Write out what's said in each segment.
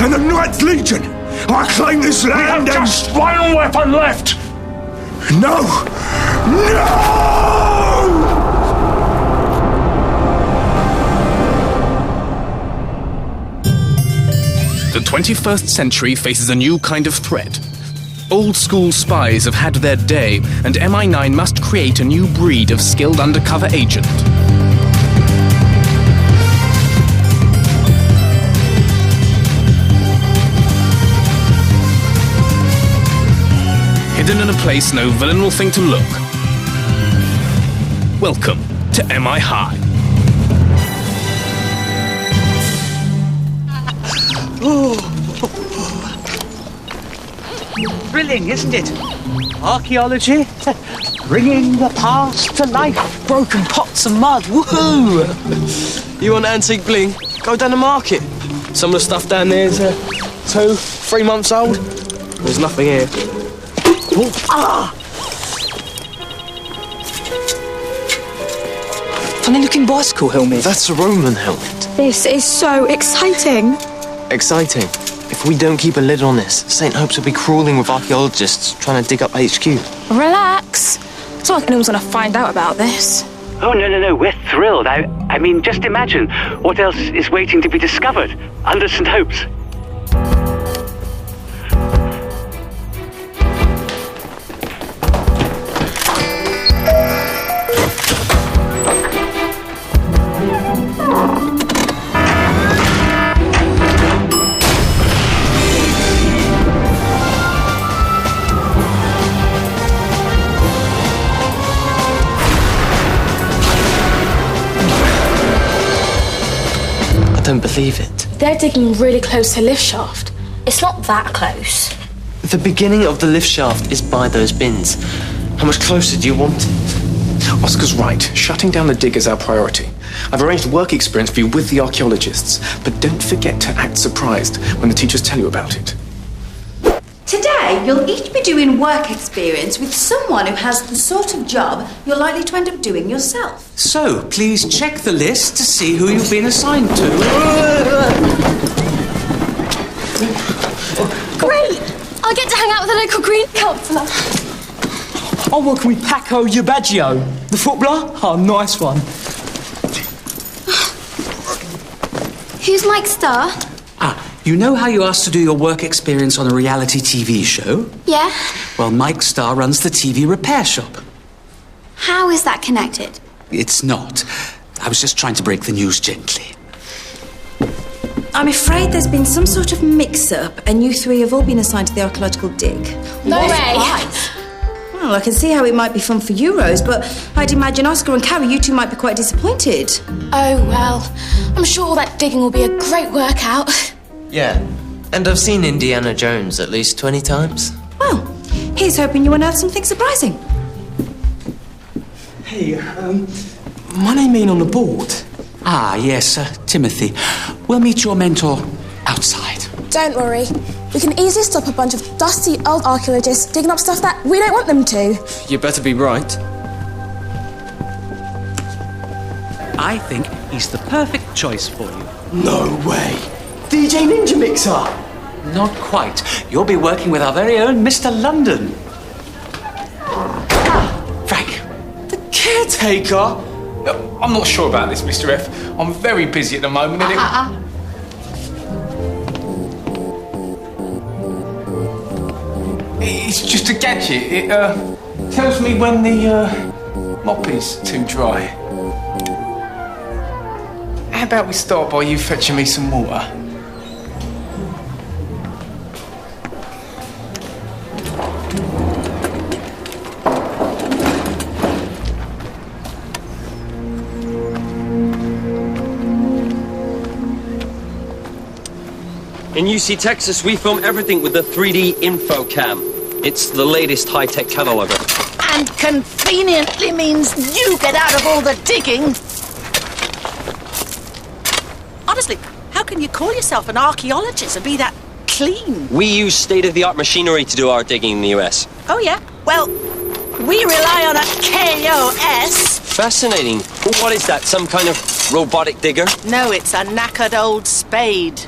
and the Ninth Legion. I claim this land. We have just one weapon left. No! No! The 21st century faces a new kind of threat. Old-school spies have had their day, and MI9 must create a new breed of skilled undercover agent. Hidden in a place no villain will think to look. Welcome to m.i.high. Thrilling, isn't it? Archaeology, bringing the past to life. Broken pots of mud, woohoo! You want antique bling? Go down the market. Some of the stuff down there is 2, 3 months old. There's nothing here. Funny-looking bicycle helmet. That's a Roman helmet. This is so exciting. Exciting. If we don't keep a lid on this, St. Hope's will be crawling with archaeologists trying to dig up HQ. Relax. It's not like anyone's going to find out about this. Oh, no, we're thrilled. I mean, just imagine what else is waiting to be discovered under St. Hope's. I don't believe it. They're digging really close to the lift shaft. It's not that close. The beginning of the lift shaft is by those bins. How much closer do you want it? Oscar's right. Shutting down the dig is our priority. I've arranged work experience for you with the archaeologists, but don't forget to act surprised when the teachers tell you about it. Today, you'll each be doing work experience with someone who has the sort of job you're likely to end up doing yourself. So, please check the list to see who you've been assigned to. Great! I get to hang out with a local green councillor. I'm working with Paco Yabaggio, the footballer. Oh, nice one. Who's Mike Starr? You know how you asked to do your work experience on a reality TV show? Yeah. Well, Mike Starr runs the TV repair shop. How is that connected? It's not. I was just trying to break the news gently. I'm afraid there's been some sort of mix-up, and you three have all been assigned to the archaeological dig. No way! Well, I can see how it might be fun for you, Rose, but I'd imagine Oscar and Carrie, you two might be quite disappointed. Oh, well, I'm sure all that digging will be a great workout. Yeah, and I've seen Indiana Jones at least 20 times. Well, here's hoping you unearth something surprising. Hey, my name ain't on the board. Ah, yes, Timothy. We'll meet your mentor outside. Don't worry. We can easily stop a bunch of dusty old archaeologists digging up stuff that we don't want them to. You better be right. I think he's the perfect choice for you. No way. DJ Ninja Mixer. Not quite. You'll be working with our very own Mr. London. Frank. The caretaker? I'm not sure about this, Mr. F. I'm very busy at the moment. It's just a gadget. It tells me when the mop is too dry. How about we start by you fetching me some water? In UC Texas, we film everything with the 3D info cam. It's the latest high-tech cataloger. And conveniently means you get out of all the digging. Honestly, how can you call yourself an archaeologist and be that clean? We use state-of-the-art machinery to do our digging in the US. Oh, yeah? Well, we rely on a KOS. Fascinating. What is that, some kind of robotic digger? No, it's a knackered old spade.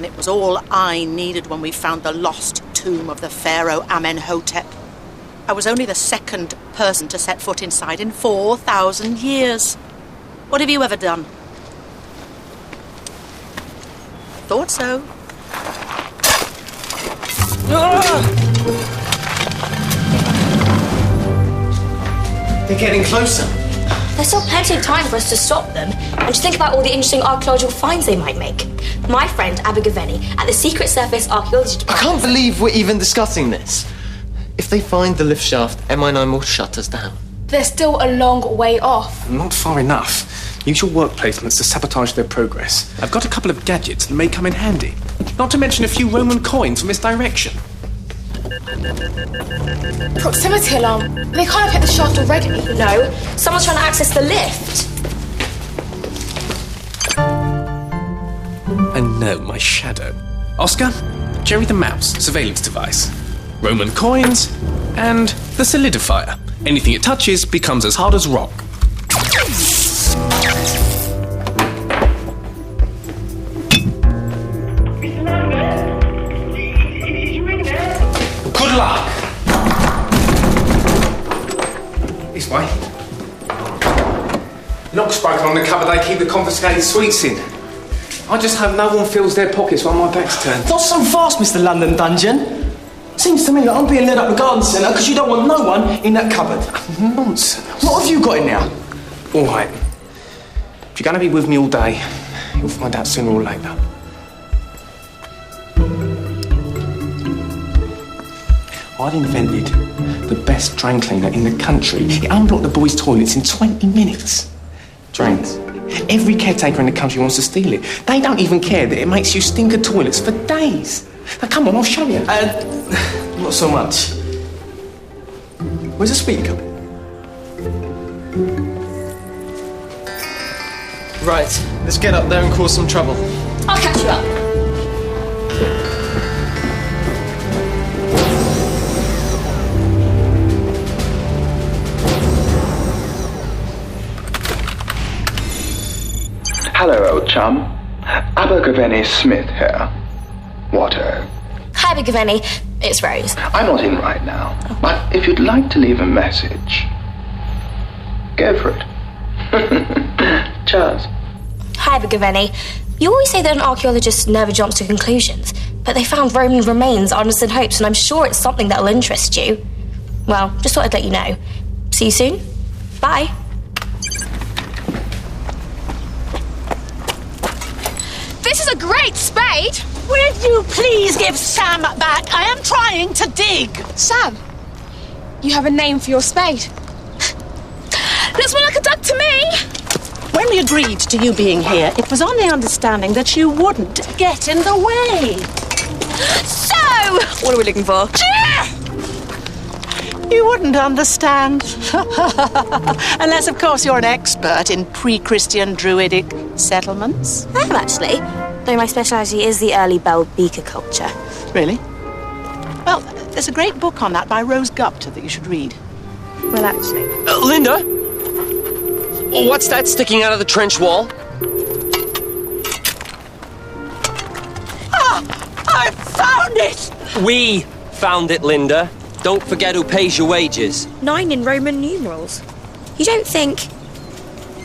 And it was all I needed when we found the lost tomb of the pharaoh Amenhotep. I was only the second person to set foot inside in 4,000 years. What have you ever done? Thought so. They're getting closer. There's still plenty of time for us to stop them and just think about all the interesting archaeological finds they might make. My friend Abergavenny at the Secret Service Archaeology Department... I can't believe we're even discussing this. If they find the lift shaft, m.i.high will shut us down. They're still a long way off. Not far enough. Use your work placements to sabotage their progress. I've got a couple of gadgets that may come in handy. Not to mention a few Roman coins for misdirection. Proximity alarm. They can't have hit the shaft already. No, someone's trying to access the lift. And no, my shadow. Oscar, Jerry the Mouse, surveillance device. Roman coins, and the solidifier. Anything it touches becomes as hard as rock. Good luck! This way. Lock's broken on the cupboard they keep the confiscated sweets in. I just hope no one fills their pockets while my back's turned. Not so fast, Mr. London Dungeon. Seems to me that I'm being led up the garden centre because you don't want no one in that cupboard. Nonsense. What have you got in there? All right. If you're going to be with me all day, you'll find out sooner or later. I've invented the best drain cleaner in the country. It unblocked the boys' toilets in 20 minutes. Drains. Every caretaker in the country wants to steal it. They don't even care that it makes you stink of toilets for days. Now, come on, I'll show you. Not so much. Where's the sweet coming? Right, let's get up there and cause some trouble. I'll catch you up. Hello, old chum. Abergavenny Smith here. Water. Hi, Abergavenny. It's Rose. I'm not in right now, but if you'd like to leave a message, go for it. Cheers. Hi, Abergavenny. You always say that an archaeologist never jumps to conclusions, but they found Roman remains on St. Hope's, and I'm sure it's something that'll interest you. Well, just thought I'd let you know. See you soon. Bye. This is a great spade! Will you please give Sam back? I am trying to dig. Sam, you have a name for your spade. Looks more like a duck to me. When we agreed to you being here, it was on the understanding that you wouldn't get in the way. So, what are we looking for? You wouldn't understand. Unless, of course, you're an expert in pre-Christian druidic settlements. I am, actually. Though my speciality is the early bell beaker culture. Really? Well, there's a great book on that by Rose Gupta that you should read. Well, actually. Linda? What's that sticking out of the trench wall? Ah! I found it! We found it, Linda. Don't forget who pays your wages. 9 in Roman numerals. You don't think...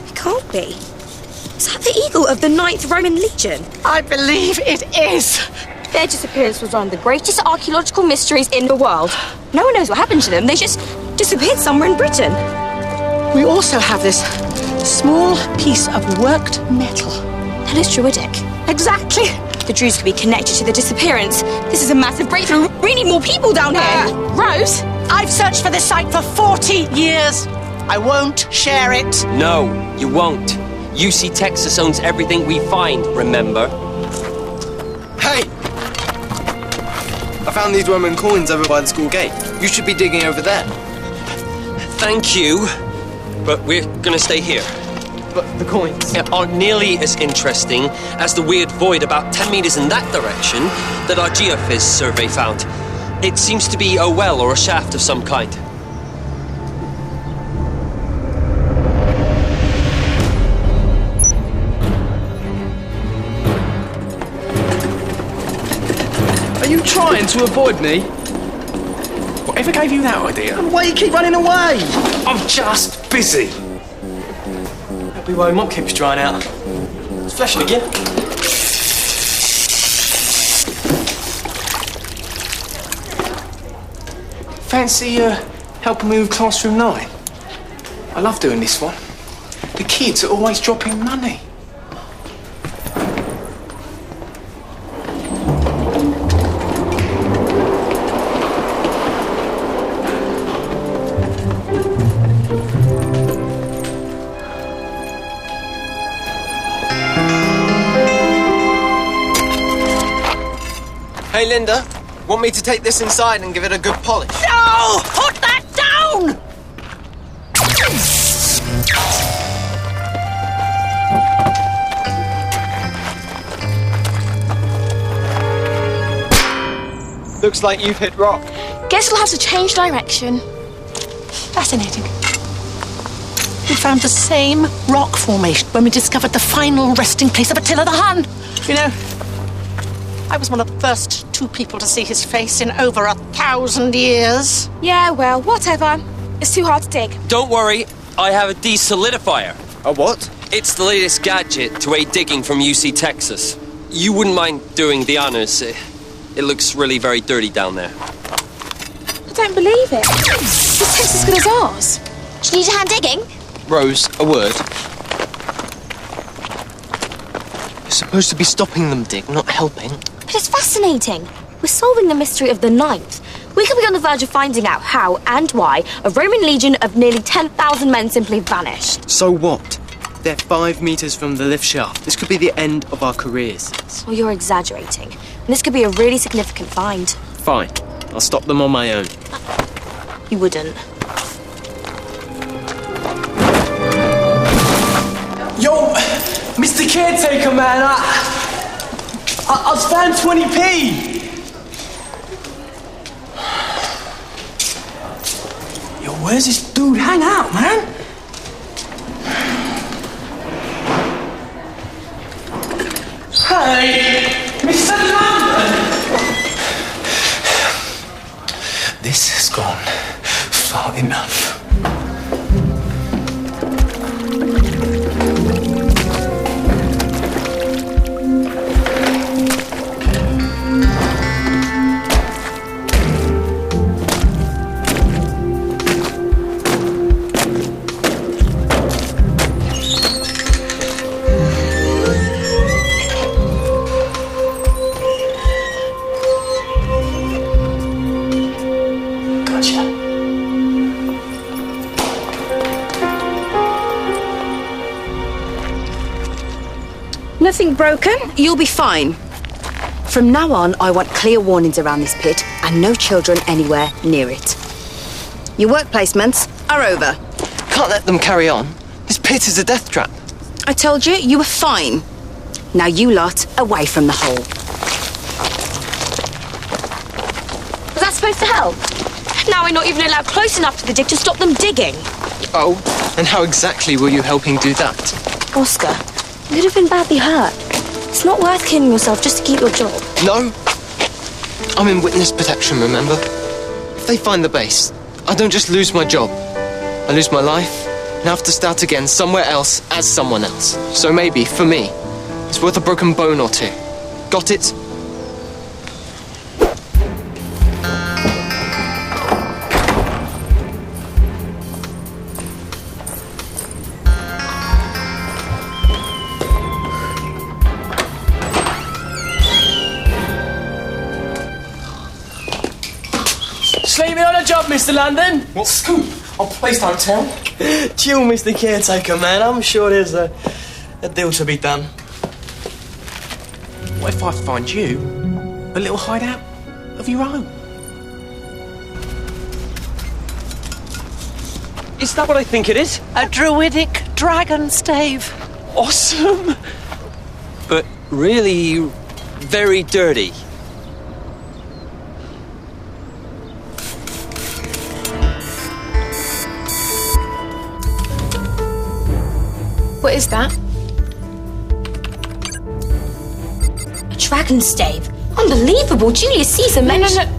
It can't be. Is that the eagle of the 9th Roman Legion? I believe it is. Their disappearance was one of the greatest archaeological mysteries in the world. No one knows what happened to them. They just disappeared somewhere in Britain. We also have this small piece of worked metal. That is druidic. Exactly. The Druids could be connected to the disappearance. This is a massive breakthrough. We need more people down here. Rose, I've searched for this site for 40 years. I won't share it. No, you won't. UC Texas owns everything we find, remember? Hey! I found these Roman coins over by the school gate. You should be digging over there. Thank you, but we're gonna stay here. But the coins are nearly as interesting as the weird void about 10 meters in that direction that our geophys survey found. It seems to be a well or a shaft of some kind. Are you trying to avoid me? Whatever gave you that idea? Why do you keep running away? I'm just busy. That'll be why mop keeps drying out. It's flashing again. Fancy helping me with classroom 9? I love doing this one. The kids are always dropping money. Hey, Linda. Want me to take this inside and give it a good polish? No! Put that down! Looks like you've hit rock. Guess we'll have to change direction. Fascinating. We found the same rock formation when we discovered the final resting place of Attila the Hun. You know, I was one of the first 2 people to see his face in over 1,000 years. Yeah, well, whatever. It's too hard to dig. Don't worry, I have a desolidifier. A what? It's the latest gadget to aid digging from UC Texas. You wouldn't mind doing the honors. It looks really very dirty down there. I don't believe it. This tastes as good as ours. Do you need a hand digging? Rose, a word. You're supposed to be stopping them dig, not helping. But it's fascinating. We're solving the mystery of the ninth. We could be on the verge of finding out how and why a Roman legion of nearly 10,000 men simply vanished. So what? They're 5 meters from the lift shaft. This could be the end of our careers. Well, you're exaggerating. And this could be a really significant find. Fine. I'll stop them on my own. You wouldn't. Yo, Mr. Caretaker, man, I found 20p. Yo, where's this dude hang out, man? Hey, Mr. London. This has gone far enough. Nothing broken? You'll be fine. From now on, I want clear warnings around this pit and no children anywhere near it. Your work placements are over. Can't let them carry on. This pit is a death trap. I told you were fine. Now you lot, away from the hole. Was that supposed to help? Now we're not even allowed close enough to the dig to stop them digging. Oh, and how exactly were you helping do that? Oscar, you could have been badly hurt. It's not worth killing yourself just to keep your job. No. I'm in witness protection, remember? If they find the base, I don't just lose my job. I lose my life and have to start again somewhere else as someone else. So maybe, for me, it's worth a broken bone or 2. Got it? Sleeping on a job, Mr. London? What scoop? Oh, please don't tell. Chill, Mr. Caretaker, man. I'm sure there's a deal to be done. What if I find you a little hideout of your own? Is that what I think it is? A druidic dragon stave. Awesome! But really very dirty. What is that? A dragon stave. Unbelievable. Julius Caesar mentioned...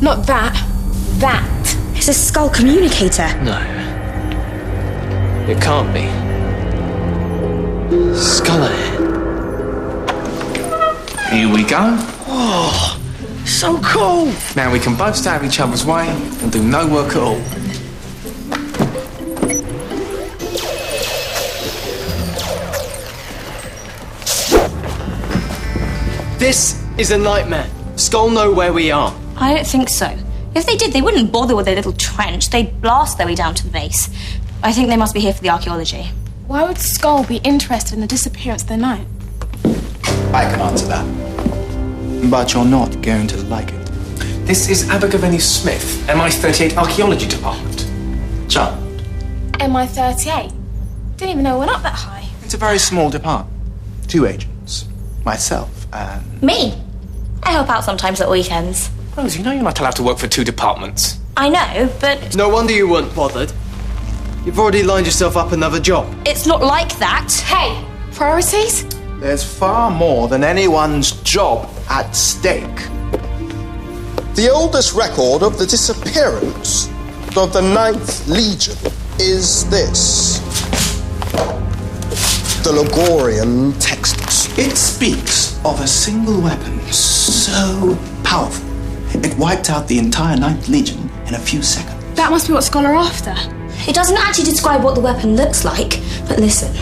No. Not that. That. It's a skull communicator. No. It can't be. Skulliggery. Here we go. Oh, so cool. Now we can both stay out of each other's way and do no work at all. This is a nightmare. Skull know where we are. I don't think so. If they did, they wouldn't bother with their little trench. They'd blast their way down to the base. I think they must be here for the archaeology. Why would Skull be interested in the disappearance of the knight? I can answer that. But you're not going to like it. This is Abergavenny Smith, m.i.38 Archaeology Department. Charmed. m.i.38? Didn't even know it went up that high. It's a very small department. 2 agents. Myself and... Me? I help out sometimes at weekends. Rose, you know you're not allowed to work for 2 departments. I know, but... No wonder you weren't bothered. You've already lined yourself up another job. It's not like that. Hey, priorities? There's far more than anyone's job at stake. The oldest record of the disappearance of the 9th Legion is this. The Ligurian textbooks. It speaks of a single weapon so powerful, it wiped out the entire 9th Legion in a few seconds. That must be what Skull are after. It doesn't actually describe what the weapon looks like, but listen.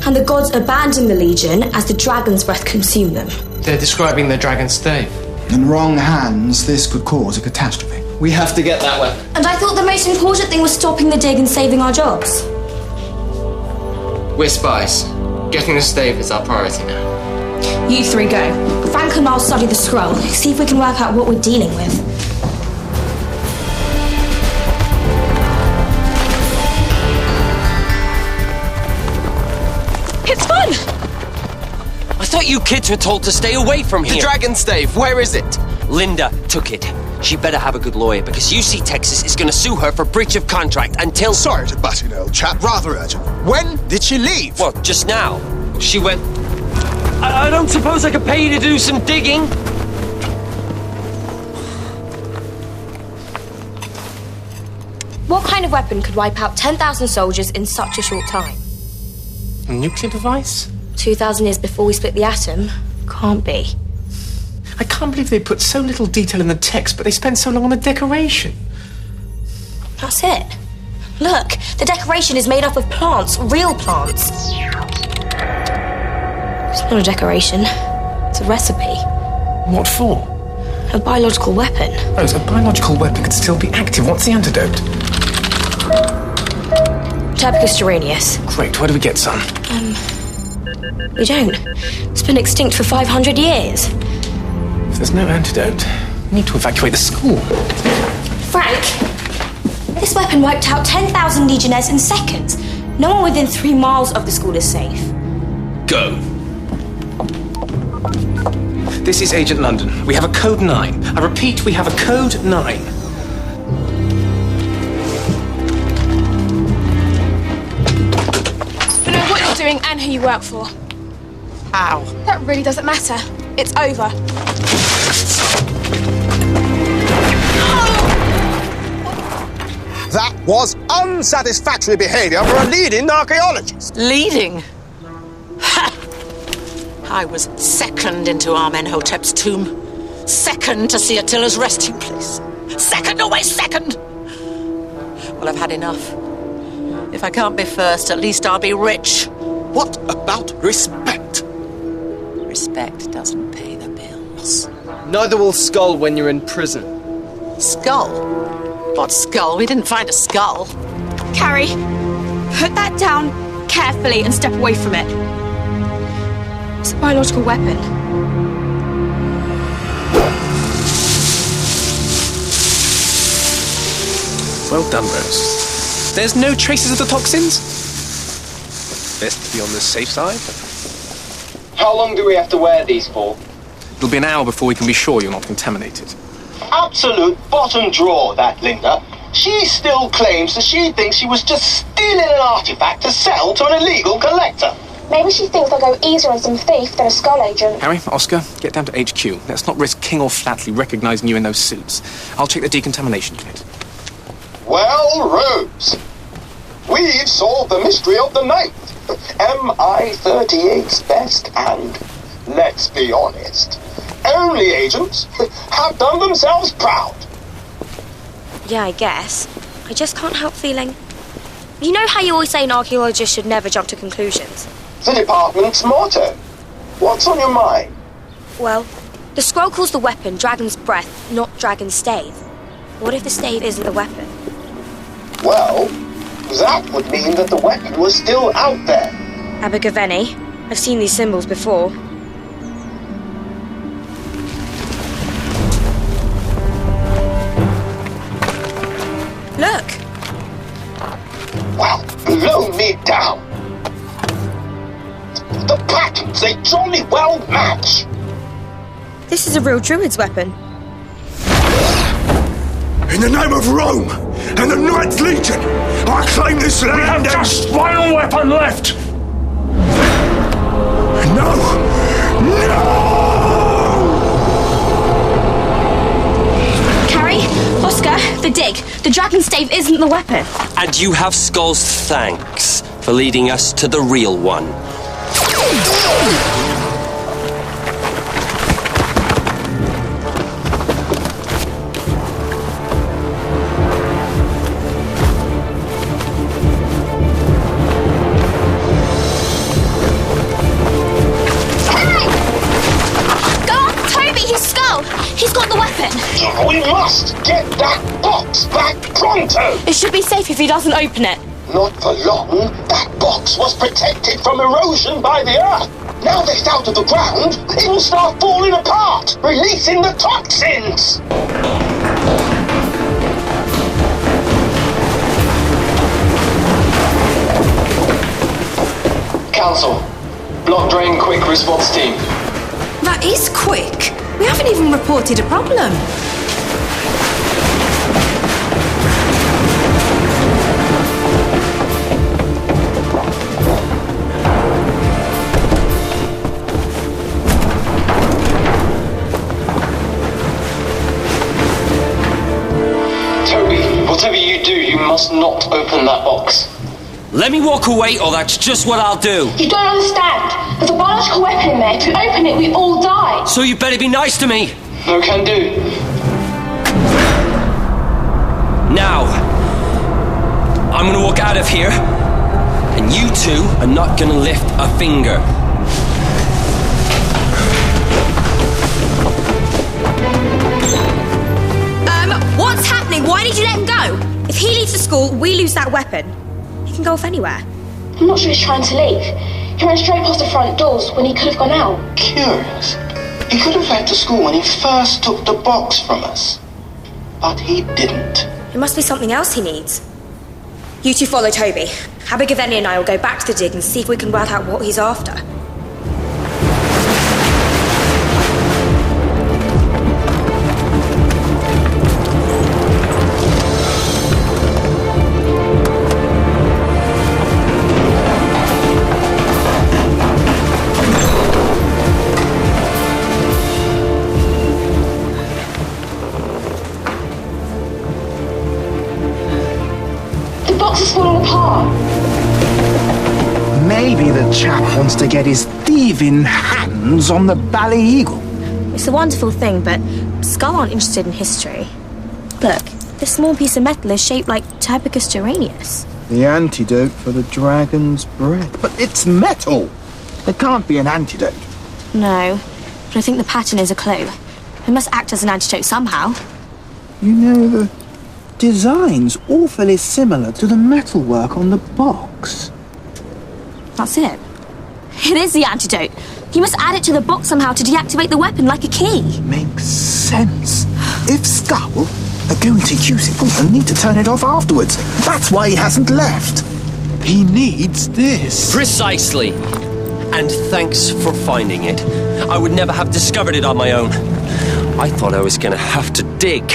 And the gods abandoned the Legion as the dragon's breath consumed them. They're describing the dragon's stave. In wrong hands, this could cause a catastrophe. We have to get that weapon. And I thought the most important thing was stopping the dig and saving our jobs. We're spies. Getting the stave is our priority now. You 3 go. Frank and I'll study the scroll, see if we can work out what we're dealing with. It's fun! I thought you kids were told to stay away from here. The dragon's stave, where is it? Linda took it. She better have a good lawyer, because UC Texas is going to sue her for breach of contract until... Sorry to butt in, old chap. Rather urgent. When did she leave? Well, just now. She went... I don't suppose I could pay you to do some digging? What kind of weapon could wipe out 10,000 soldiers in such a short time? A nuclear device? 2,000 years before we split the atom? Can't be. I can't believe they put so little detail in the text, but they spent so long on the decoration. That's it. Look, the decoration is made up of plants, real plants. It's not a decoration. It's a recipe. What for? A biological weapon. Rose, a biological weapon could still be active. What's the antidote? Terpicus geranius. Great, where do we get some? We don't. It's been extinct for 500 years. If there's no antidote, we need to evacuate the school. Frank, this weapon wiped out 10,000 legionnaires in seconds. No one within 3 miles of the school is safe. Go. This is Agent London. We have a code 9. I repeat, we have a code 9. You know what you're doing and who you work for. How? That really doesn't matter. It's over. That was unsatisfactory behaviour for a leading archaeologist. Leading? Ha! I was second into Amenhotep's tomb. Second to see Attila's resting place. Second, always second! Well, I've had enough. If I can't be first, at least I'll be rich. What about respect? Respect doesn't pay the bills. Neither will Skull when you're in prison. Skull? What skull? We didn't find a skull. Carrie, put that down carefully and step away from it. It's a biological weapon. Well done, Rose. There's no traces of the toxins? Best to be on the safe side. How long do we have to wear these for? It'll be an hour before we can be sure you're not contaminated. Absolute bottom drawer, that Linda. She still claims that she thinks she was just stealing an artifact to sell to an illegal collector. Maybe she thinks they'll go easier on some thief than a Skull agent. Harry, Oscar, get down to HQ. Let's not risk King or Flatley recognising you in those suits. I'll check the decontamination unit. Well, Rose, we've solved the mystery of the ninth. m.i.38's best and, let's be honest, only agents have done themselves proud. Yeah, I guess. I just can't help feeling... You know how you always say an archaeologist should never jump to conclusions? The department's motto. What's on your mind? Well, the scroll calls the weapon Dragon's Breath, not Dragon's Stave. What if the stave isn't the weapon? Well, that would mean that the weapon was still out there. Abergavenny. I've seen these symbols before. Look! Well, blow me down. The patterns, they jolly well match. This is a real druid's weapon. In the name of Rome and the Ninth Legion, I claim this land. We have just one weapon left. No! Carrie, Oscar, the dig. The dragon's stave isn't the weapon. And you have Skull's thanks for leading us to the real one. He's got the weapon! We must get that box back pronto! It should be safe if he doesn't open it. Not for long. That box was protected from erosion by the earth. Now that it's out of the ground, it will start falling apart, releasing the toxins! Council, block drain quick response team. That is quick. We haven't even reported a problem. Toby, whatever you do, you must not open that box. Let me walk away, or that's just what I'll do. You don't understand. There's a biological weapon in there. If we open it, we all die. So you better be nice to me. No can do. Now, I'm gonna walk out of here, and you two are not gonna lift a finger. What's happening? Why did you let him go? If he leaves the school, we lose that weapon. He can go off anywhere. I'm not sure he's trying to leave. He ran straight past the front doors when he could have gone out. Curious. He could have left the school when he first took the box from us. But he didn't. It must be something else he needs. You two follow Toby. Abergavenny and I will go back to the dig and see if we can work out what he's after. Maybe the chap wants to get his thieving hands on the Bally Eagle. It's a wonderful thing, but Skull aren't interested in history. Look, this small piece of metal is shaped like Tubercus geranius. The antidote for the dragon's breath. But it's metal! There can't be an antidote. No, but I think the pattern is a clue. It must act as an antidote somehow. You know, the design's awfully similar to the metalwork on the box. That's it. It is the antidote. You must add it to the box somehow to deactivate the weapon like a key. Makes sense. If Skull are going to use it, they'll need to turn it off afterwards. That's why he hasn't left. He needs this. Precisely. And thanks for finding it. I would never have discovered it on my own. I thought I was going to have to dig.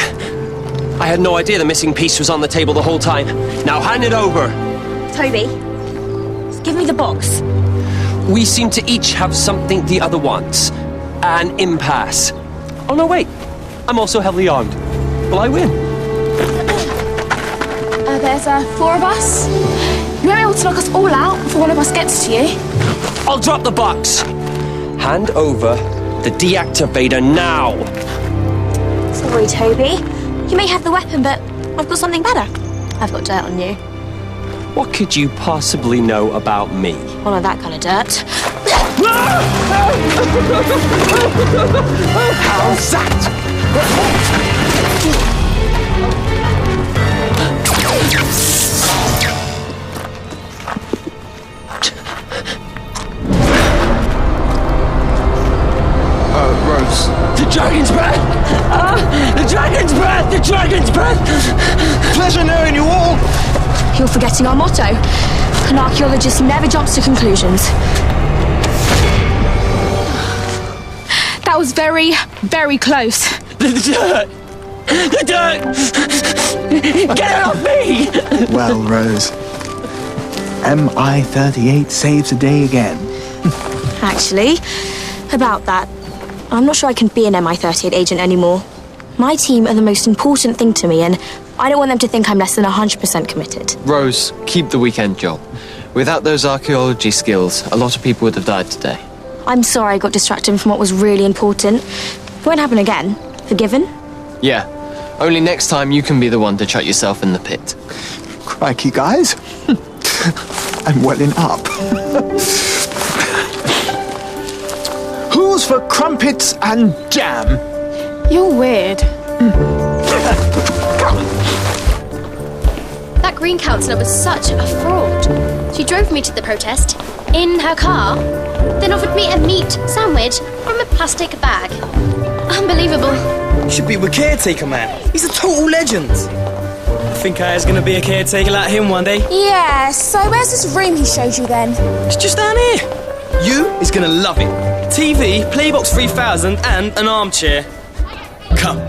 I had no idea the missing piece was on the table the whole time. Now hand it over. Toby, give me the box. We seem to each have something the other wants. An impasse. Oh, no, wait. I'm also heavily armed. Will I win? There's 4 of us. You won't be able to knock us all out before one of us gets to you. I'll drop the box. Hand over the deactivator now. Sorry, Toby. You may have the weapon, but I've got something better. I've got dirt on you. What could you possibly know about me? Well, not that kind of dirt. How's that? Rose. The dragon's breath! The dragon's breath! The dragon's breath! Pleasure knowing you all. You're forgetting our motto. An archaeologist never jumps to conclusions. That was very, very close. The dirt! The dirt! Get it off me! Well, Rose, m.i.38 saves a day again. Actually, about that, I'm not sure I can be an m.i.38 agent anymore. My team are the most important thing to me, and I don't want them to think I'm less than 100% committed. Rose, keep the weekend job. Without those archaeology skills, a lot of people would have died today. I'm sorry I got distracted from what was really important. It won't happen again. Forgiven? Yeah. Only next time you can be the one to chuck yourself in the pit. Crikey, guys. I'm welling up. Who's for crumpets and jam? You're weird. That Green councillor was such a fraud. She drove me to the protest in her car, then offered me a meat sandwich from a plastic bag. Unbelievable. You should be with caretaker, man. He's a total legend. I think I was going to be a caretaker like him one day. Yeah, so where's this room he showed you then? It's just down here. You is going to love it. TV, Playbox 3000 and an armchair. Come.